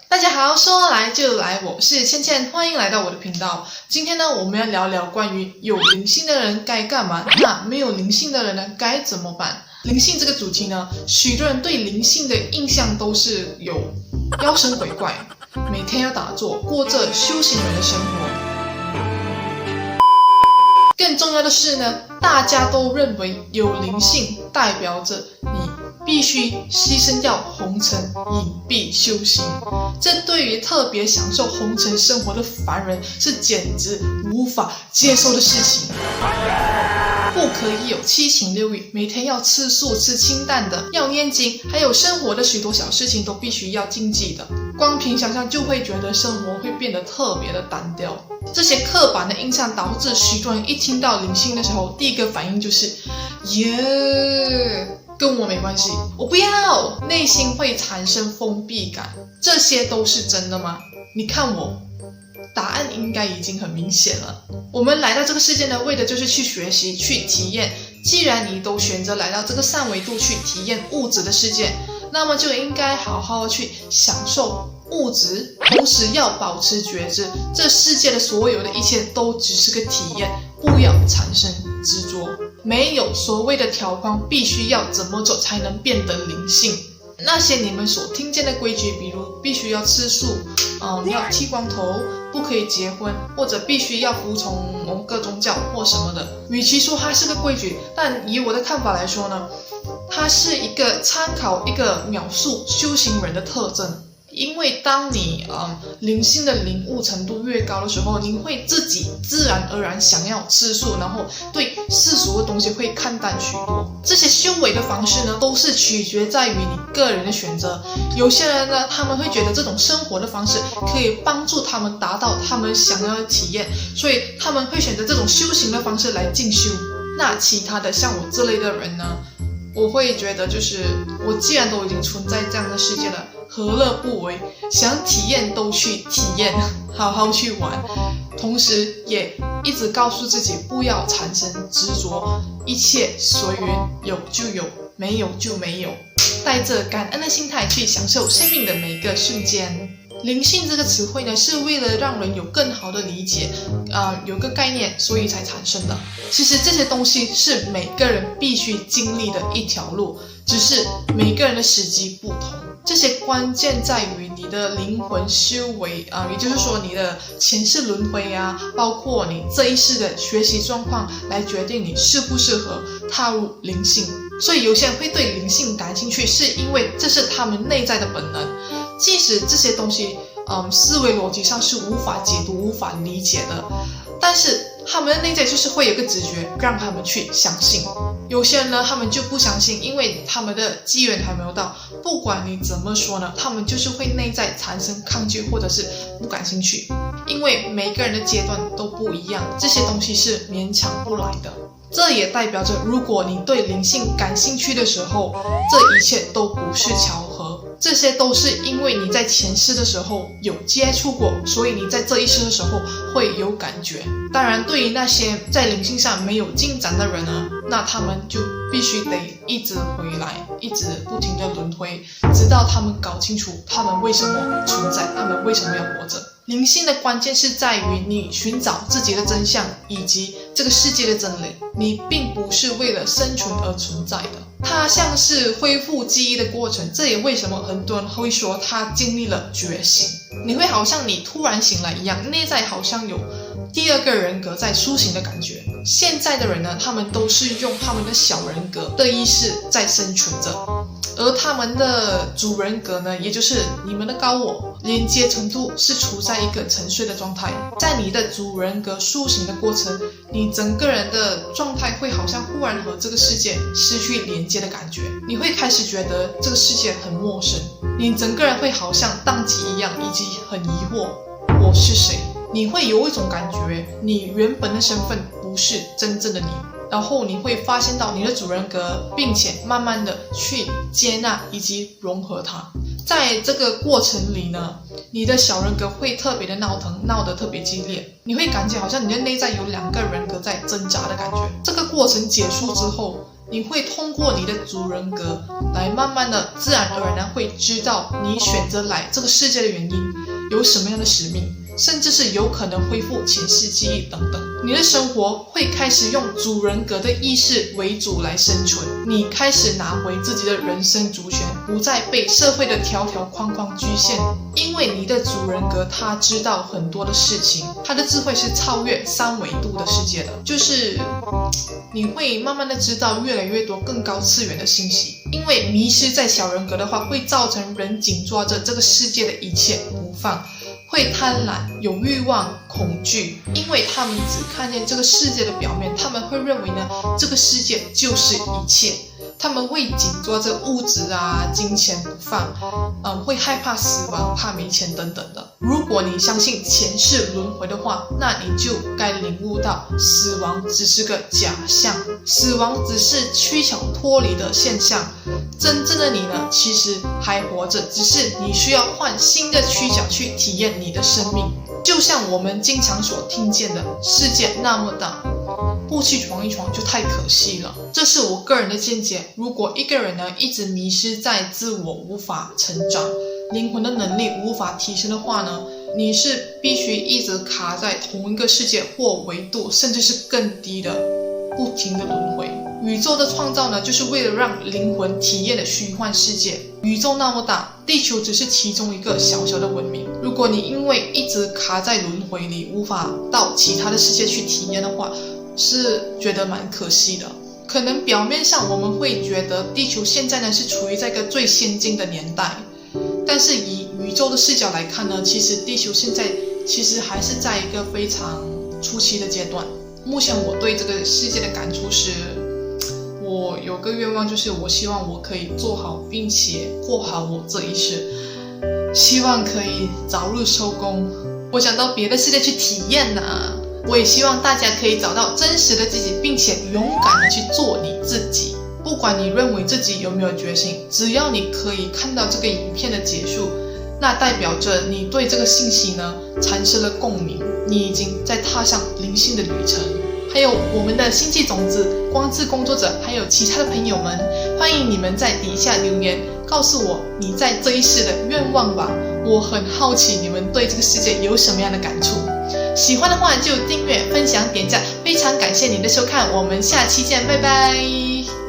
大家好，说来就来，我是倩倩，欢迎来到我的频道。今天呢，我们要聊聊关于有灵性的人该干嘛，那没有灵性的人呢该怎么办？灵性这个主题呢，许多人对灵性的印象都是有妖神鬼怪，每天要打坐，过着修行人的生活。更重要的是呢，大家都认为有灵性代表着你必须牺牲掉红尘，隐蔽修行。这对于特别享受红尘生活的凡人是简直无法接受的事情。不可以有七情六欲，每天要吃素吃清淡的，要念经，还有生活的许多小事情都必须要禁忌的。光凭想象就会觉得生活会变得特别的单调。这些刻板的印象导致许多人一听到灵性的时候，第一个反应就是耶，跟我没关系，我不要，内心会产生封闭感。这些都是真的吗？你看我，答案应该已经很明显了。我们来到这个世界呢，为的就是去学习，去体验。既然你都选择来到这个三维度去体验物质的世界，那么就应该好好去享受物质，同时要保持觉知，这世界的所有的一切都只是个体验，不要产生执着。没有所谓的条框，必须要怎么走才能变得灵性。那些你们所听见的规矩，比如必须要吃素，要剃光头，不可以结婚，或者必须要服从某个宗教或什么的，与其说它是个规矩，但以我的看法来说呢，它是一个参考，一个描述修行人的特征。因为当你灵性的领悟程度越高的时候，你会自己自然而然想要吃素，然后对世俗的东西会看淡许多。这些修为的方式呢，都是取决在于你个人的选择。有些人呢，他们会觉得这种生活的方式可以帮助他们达到他们想要的体验，所以他们会选择这种修行的方式来进修。那其他的像我这类的人呢，我会觉得就是我既然都已经存在这样的世界了，何乐不为？想体验都去体验，好好去玩，同时也一直告诉自己不要产生执着，一切随缘，有就有，没有就没有，带着感恩的心态去享受生命的每一个瞬间。灵性这个词汇呢，是为了让人有更好的理解，有个概念，所以才产生的。其实这些东西是每个人必须经历的一条路，只是每个人的时机不同。这些关键在于你的灵魂修为也就是说你的前世轮回啊，包括你这一世的学习状况，来决定你适不适合踏入灵性。所以有些人会对灵性感兴趣，是因为这是他们内在的本能。即使这些东西思维逻辑上是无法解读无法理解的，但是他们的内在就是会有个直觉让他们去相信。有些人呢，他们就不相信，因为他们的机缘还没有到，不管你怎么说呢，他们就是会内在产生抗拒或者是不感兴趣。因为每个人的阶段都不一样，这些东西是勉强不来的。这也代表着如果你对灵性感兴趣的时候，这一切都不是巧合，这些都是因为你在前世的时候有接触过，所以你在这一世的时候会有感觉。当然对于那些在灵性上没有进展的人呢，那他们就必须得一直回来，一直不停的轮回，直到他们搞清楚他们为什么存在，他们为什么要活着。灵性的关键是在于你寻找自己的真相以及这个世界的真理，你并不是为了生存而存在的。它像是恢复记忆的过程，这也为什么很多人会说他经历了觉醒。你会好像你突然醒来一样，内在好像有第二个人格在苏醒的感觉。现在的人呢，他们都是用他们的小人格的意识在生存着，而他们的主人格呢，也就是你们的高我，连接程度是处在一个沉睡的状态。在你的主人格苏醒的过程，你整个人的状态会好像忽然和这个世界失去连接的感觉，你会开始觉得这个世界很陌生，你整个人会好像宕机一样，以及很疑惑，我是谁？你会有一种感觉，你原本的身份不是真正的你，然后你会发现到你的主人格，并且慢慢的去接纳以及融合它。在这个过程里呢，你的小人格会特别的闹腾，闹得特别激烈，你会感觉好像你的内在有两个人格在挣扎的感觉。这个过程结束之后，你会通过你的主人格来慢慢的自然而然会知道你选择来这个世界的原因，有什么样的使命，甚至是有可能恢复前世记忆等等。你的生活会开始用主人格的意识为主来生存，你开始拿回自己的人生主权，不再被社会的条条框框局限。因为你的主人格他知道很多的事情，他的智慧是超越3维度的世界的，就是你会慢慢的知道越来越多更高次元的信息。因为迷失在小人格的话，会造成人紧抓着这个世界的一切不放，会贪婪、有欲望、恐惧，因为他们只看见这个世界的表面，他们会认为呢，这个世界就是一切，他们会紧抓着物质啊、金钱不放，会害怕死亡、怕没钱等等的。如果你相信前世轮回的话，那你就该领悟到，死亡只是个假象，死亡只是躯壳脱离的现象。真正的你呢，其实还活着，只是你需要换新的躯壳去体验你的生命。就像我们经常所听见的，世界那么大，不去闯一闯就太可惜了。这是我个人的见解。如果一个人呢一直迷失在自我，无法成长，灵魂的能力无法提升的话呢，你是必须一直卡在同一个世界或维度，甚至是更低的，不停的轮回。宇宙的创造呢，就是为了让灵魂体验的虚幻世界。宇宙那么大，地球只是其中一个小小的文明。如果你因为一直卡在轮回里，无法到其他的世界去体验的话，是觉得蛮可惜的。可能表面上我们会觉得地球现在呢是处于在一个最先进的年代，但是以宇宙的视角来看呢，其实地球现在其实还是在一个非常初期的阶段。目前我对这个世界的感触是，我有个愿望，就是我希望我可以做好并且过好我这一世，希望可以早日收工，我想到别的世界去体验啊。我也希望大家可以找到真实的自己，并且勇敢的去做你自己。不管你认为自己有没有觉醒，只要你可以看到这个影片的结束，那代表着你对这个信息呢产生了共鸣，你已经在踏上灵性的旅程。还有我们的星际种子、光之工作者，还有其他的朋友们，欢迎你们在底下留言告诉我你在这一世的愿望吧。我很好奇你们对这个世界有什么样的感触。喜欢的话就订阅、分享、点赞，非常感谢您的收看，我们下期见，拜拜。